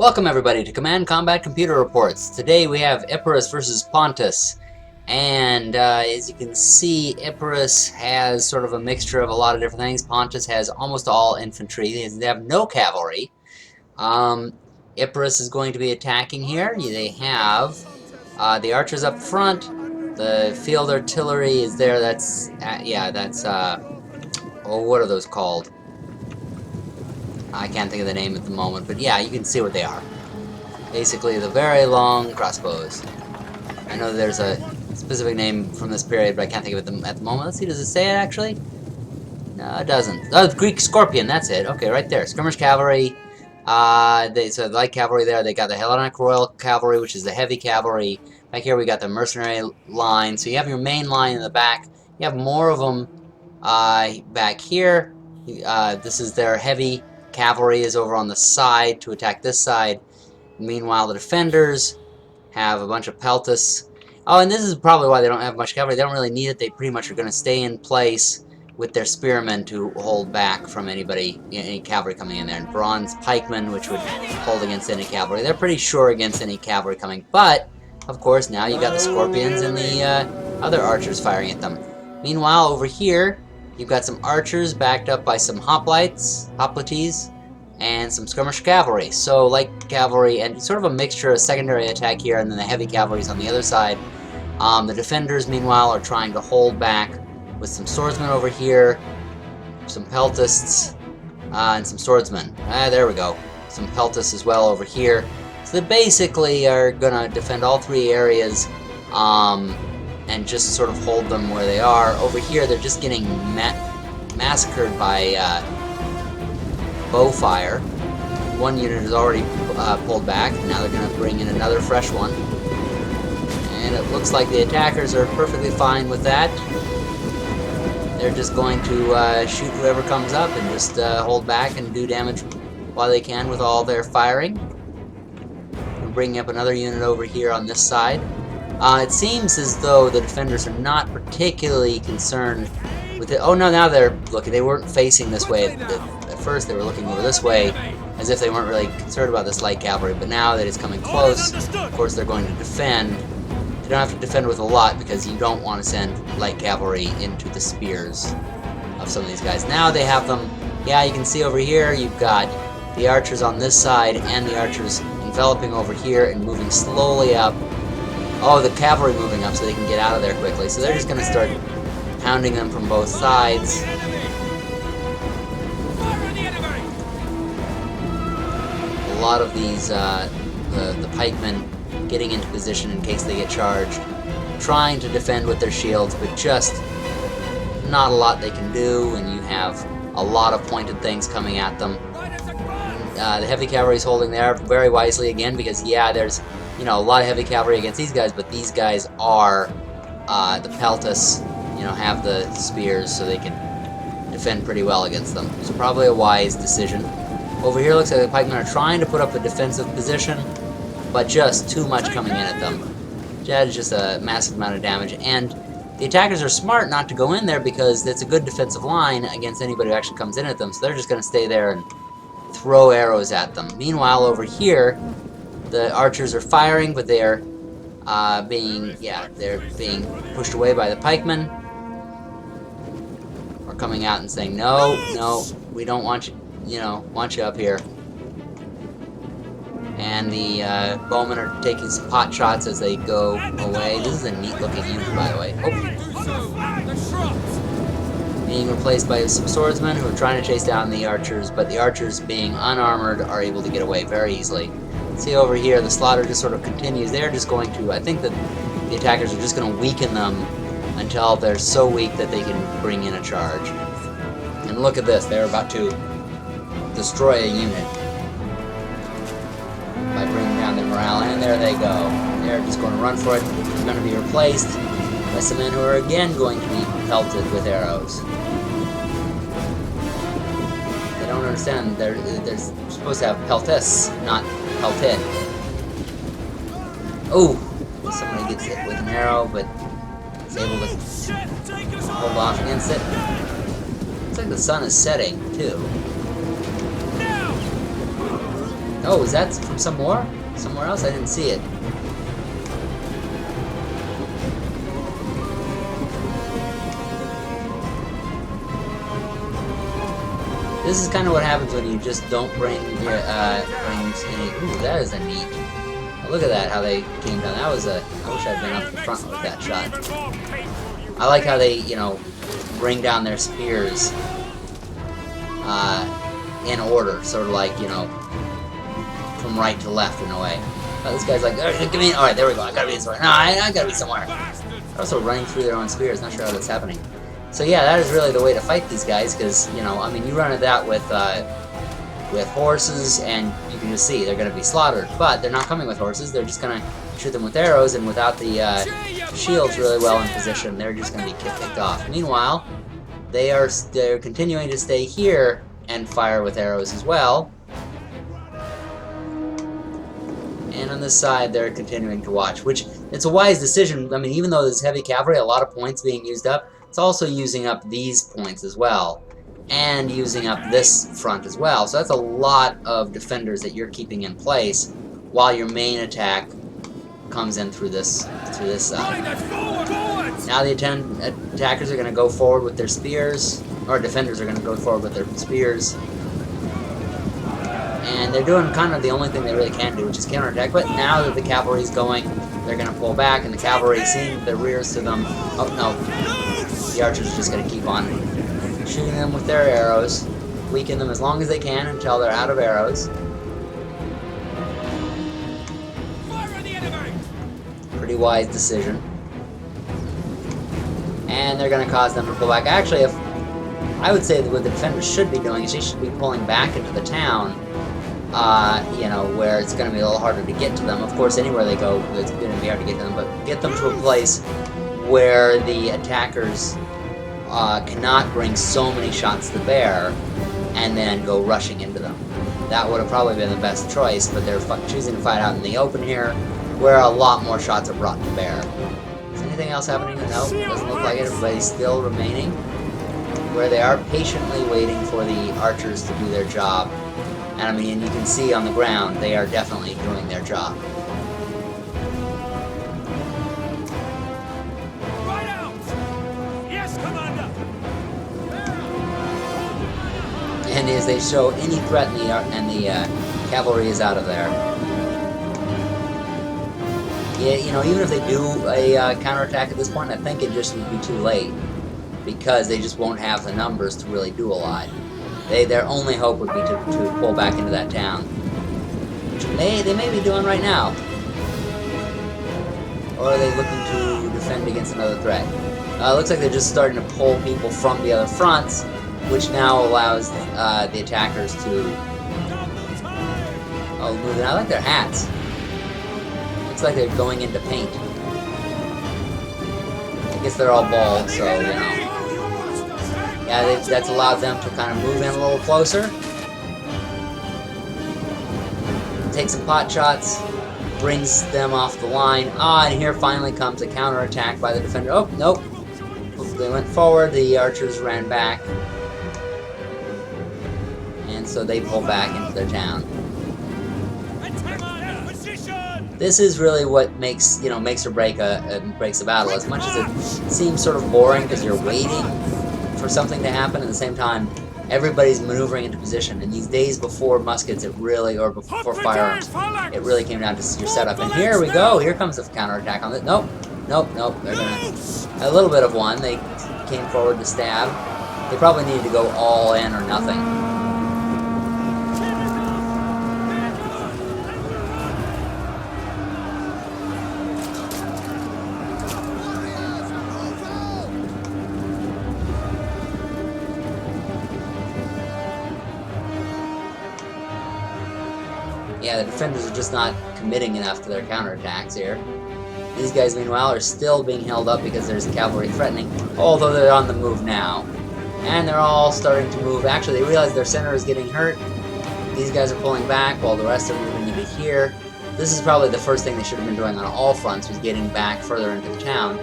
Welcome everybody to Command Combat Computer Reports. Today we have Epirus versus Pontus. And as you can see, Epirus has sort of a mixture of a lot of different things. Pontus has almost all infantry. They have no cavalry. Epirus is going to be attacking here. They have the archers up front. The field artillery is there. That's, oh, what are those called? I can't think of the name at the moment, but yeah, you can see what they are. Basically, the very long crossbows. I know there's a specific name from this period, but I can't think of it at the moment. Let's see, does it say it actually? No, it doesn't. Oh, the Greek Scorpion, that's it. Okay, right there. Skirmish cavalry. So the light cavalry there. They got the Hellenic Royal Cavalry, which is the heavy cavalry. Back here we got the mercenary line. So you have your main line in the back. You have more of them back here. This is their heavy cavalry is over on the side to attack this side. Meanwhile, the defenders have a bunch of peltas. Oh, and this is probably why they don't have much cavalry. They don't really need it. They pretty much are going to stay in place with their spearmen to hold back from anybody, any cavalry coming in there. And bronze pikemen, which would hold against any cavalry. They're pretty sure against any cavalry coming. But, of course, now you got the scorpions and the other archers firing at them. Meanwhile, over here, you've got some archers backed up by some hoplites, and some skirmish cavalry. So light cavalry and sort of a mixture of secondary attack here, and then the heavy cavalry is on the other side. The defenders, meanwhile, are trying to hold back with some swordsmen over here, some peltists, and some swordsmen. There we go. Some peltists as well over here. So they basically are going to defend all three areas and just sort of hold them where they are. Over here, they're just getting massacred by bow fire. One unit is already pulled back. Now they're going to bring in another fresh one. And it looks like the attackers are perfectly fine with that. They're just going to shoot whoever comes up and just hold back and do damage while they can with all their firing. We're bringing up another unit over here on this side. It seems as though the defenders are not particularly concerned with it. Oh no, now they're looking. They weren't facing this way. At first they were looking over this way as if they weren't really concerned about this light cavalry, but now that it's coming close, of course they're going to defend. You don't have to defend with a lot because you don't want to send light cavalry into the spears of some of these guys. Now they have them. Yeah, you can see over here you've got the archers on this side and the archers enveloping over here and moving slowly up. Oh, the cavalry moving up so they can get out of there quickly. So they're just going to start pounding them from both sides. A lot of these, the pikemen getting into position in case they get charged, trying to defend with their shields, but just not a lot they can do, and you have a lot of pointed things coming at them. The heavy cavalry is holding there very wisely again because, yeah, there's a lot of heavy cavalry against these guys, but these guys are the peltas, have the spears, so they can defend pretty well against them. So probably a wise decision. Over here looks like the pikemen are trying to put up a defensive position, but just too much coming in at them. That is just a massive amount of damage, and the attackers are smart not to go in there because it's a good defensive line against anybody who actually comes in at them, so they're just going to stay there and throw arrows at them. Meanwhile, over here, the archers are firing, but they're being pushed away by the pikemen. Or coming out and saying, no, we don't want you, want you up here. And the bowmen are taking some pot shots as they go away. This is a neat looking unit, by the way. Oh. Being replaced by some swordsmen who are trying to chase down the archers, but the archers, being unarmored, are able to get away very easily. See over here, the slaughter just sort of continues. They're just going to, I think that the attackers are just going to weaken them until they're so weak that they can bring in a charge. And look at this, they're about to destroy a unit by bringing down their morale, and there they go. They're just going to run for it. They're going to be replaced by some men who are again going to be pelted with arrows. They don't understand, they're supposed to have peltis, not pelted. Oh! Somebody gets hit with an arrow, but is able to hold off against it. Looks like the sun is setting, too. Oh, is that from somewhere else? I didn't see it. This is kind of what happens when you just don't bring your, any... Ooh, that is a neat... Oh, look at that, how they came down. That was a... I wish I'd been up the front with that shot. I like how they, you know, bring down their spears in order, sort of like, you know, from right to left in a way. This guy's like, oh, give me... Alright, there we go, I gotta be somewhere. No, I gotta be somewhere. They're also running through their own spears, not sure how that's happening. So yeah, that is really the way to fight these guys, because, you know, I mean, you run at that with horses, and you can just see they're going to be slaughtered. But they're not coming with horses, they're just going to shoot them with arrows, and without the shields really well in position, they're just going to be picked off. Meanwhile, they're continuing to stay here and fire with arrows as well. And on this side, they're continuing to watch, which, it's a wise decision. I mean, even though there's heavy cavalry, a lot of points being used up, it's also using up these points as well, and using up this front as well. So that's a lot of defenders that you're keeping in place while your main attack comes in through this side. Now the attackers are going to go forward with their spears, or defenders are going to go forward with their spears, and they're doing kind of the only thing they really can do, which is counterattack. But now that the cavalry is going, they're going to pull back, and the cavalry, seeing the rears to them, oh no. The archers are just going to keep on shooting them with their arrows, weaken them as long as they can until they're out of arrows. Pretty wise decision. And they're going to cause them to pull back. Actually, if I would say that what the defenders should be doing is they should be pulling back into the town, you know, where it's going to be a little harder to get to them. Of course, anywhere they go, it's going to be hard to get to them, but get them to a place where the attackers cannot bring so many shots to bear and then go rushing into them. That would have probably been the best choice, but they're choosing to fight out in the open here, where a lot more shots are brought to bear. Is anything else happening? No, doesn't look like it. Everybody's still remaining where they are, patiently waiting for the archers to do their job. And I mean, you can see on the ground, they are definitely doing their job. And as they show any threat, and the cavalry is out of there. Yeah, you know, even if they do a counterattack at this point, I think it just would be too late, because they just won't have the numbers to really do a lot. Their only hope would be to pull back into that town, which they may be doing right now. Or are they looking to defend against another threat? Looks like they're just starting to pull people from the other fronts, which now allows the attackers to... Oh, moving. I like their hats. Looks like they're going into paint. I guess they're all bald, so, you know. Yeah, that's allowed them to kind of move in a little closer. Take some pot shots. Brings them off the line. And here finally comes a counterattack by the defender. Oh, nope. They went forward, the archers ran back. And so they pull back into their town. This is really what makes, you know, makes or breaks a battle. As much as it seems sort of boring because you're waiting for something to happen, at the same time, everybody's maneuvering into position. In these days before muskets, it really, or before firearms, it really came down to your setup. And here we go. Here comes the counterattack on it. Nope. Nope. Nope. They're gonna a little bit of one. They came forward to stab. They probably needed to go all in or nothing. Yeah, the defenders are just not committing enough to their counterattacks here. These guys, meanwhile, are still being held up because there's cavalry threatening, although they're on the move now. And they're all starting to move. Actually, they realize their center is getting hurt. These guys are pulling back while the rest are moving into here. This is probably the first thing they should have been doing on all fronts, was getting back further into the town.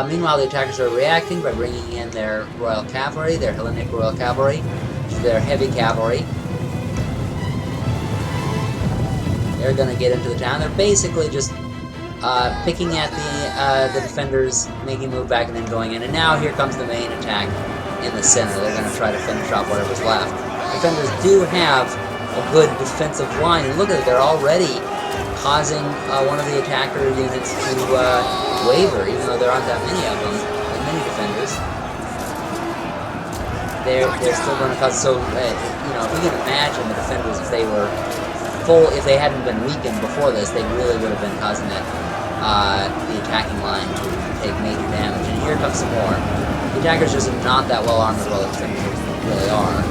Meanwhile, the attackers are reacting by bringing in their Royal Cavalry, their Hellenic Royal Cavalry, their heavy cavalry. They're gonna get into the town. They're basically just picking at the defenders, making a move back, and then going in. And now here comes the main attack in the center. They're gonna try to finish off whatever's left. Defenders do have a good defensive line. And look at it, they're already causing one of the attacker units to waver, even though there aren't that many of them, that many defenders. They're still going to cause, so, you know, if you can imagine the defenders, if they were full, if they hadn't been weakened before this, they really would have been causing that, the attacking line to take major damage. And here comes some more. The attackers just are not that well armed as well as the defenders really are.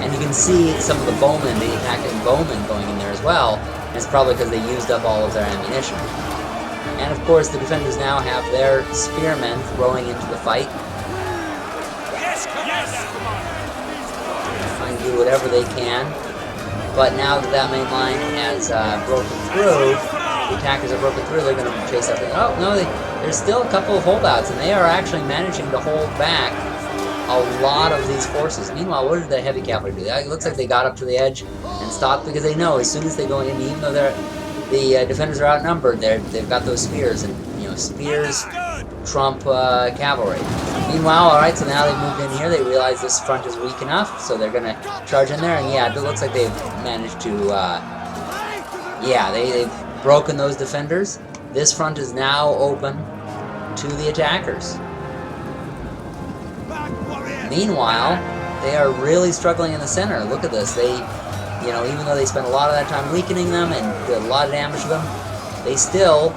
And you can see some of the bowmen, the attacking bowmen going in there as well. And it's probably because they used up all of their ammunition. And of course, the defenders now have their spearmen throwing into the fight. Trying to do whatever they can. But now that that main line has broken through, the attackers have broken through, they're going to chase after them. Oh, no, there's still a couple of holdouts, and they are actually managing to hold back a lot of these forces. Meanwhile, what did the heavy cavalry do? It looks like they got up to the edge and stopped because they know as soon as they go in, even though the defenders are outnumbered, they've got those spears, and you know, spears trump cavalry. Meanwhile, alright, so now they've moved in here, they realize this front is weak enough, so they're gonna charge in there, and yeah, it looks like they've managed to, yeah, they've broken those defenders. This front is now open to the attackers. Meanwhile, they are really struggling in the center. Look at this. They, you know, even though they spent a lot of that time weakening them and did a lot of damage to them, they still,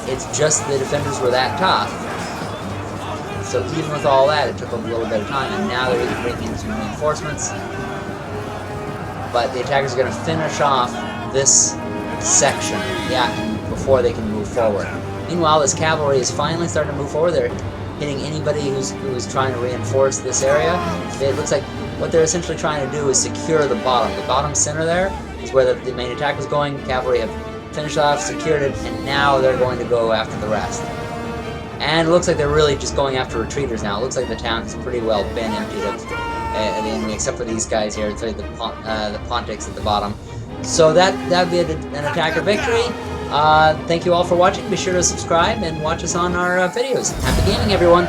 it's just the defenders were that tough. So even with all that, it took a little bit of time, and now they're bringing in some reinforcements. But the attackers are going to finish off this section, yeah, before they can move forward. Meanwhile, this cavalry is finally starting to move forward. They're hitting anybody who's trying to reinforce this area. It looks like what they're essentially trying to do is secure the bottom. The bottom center there is where the main attack was going. Cavalry have finished off, secured it, and now they're going to go after the rest. And it looks like they're really just going after retreaters now. It looks like the town has pretty well been emptied of the enemy, except for these guys here, the Pontics at the bottom. So that'd be an attacker victory. Thank you all for watching. Be sure to subscribe and watch us on our videos. Happy gaming, everyone!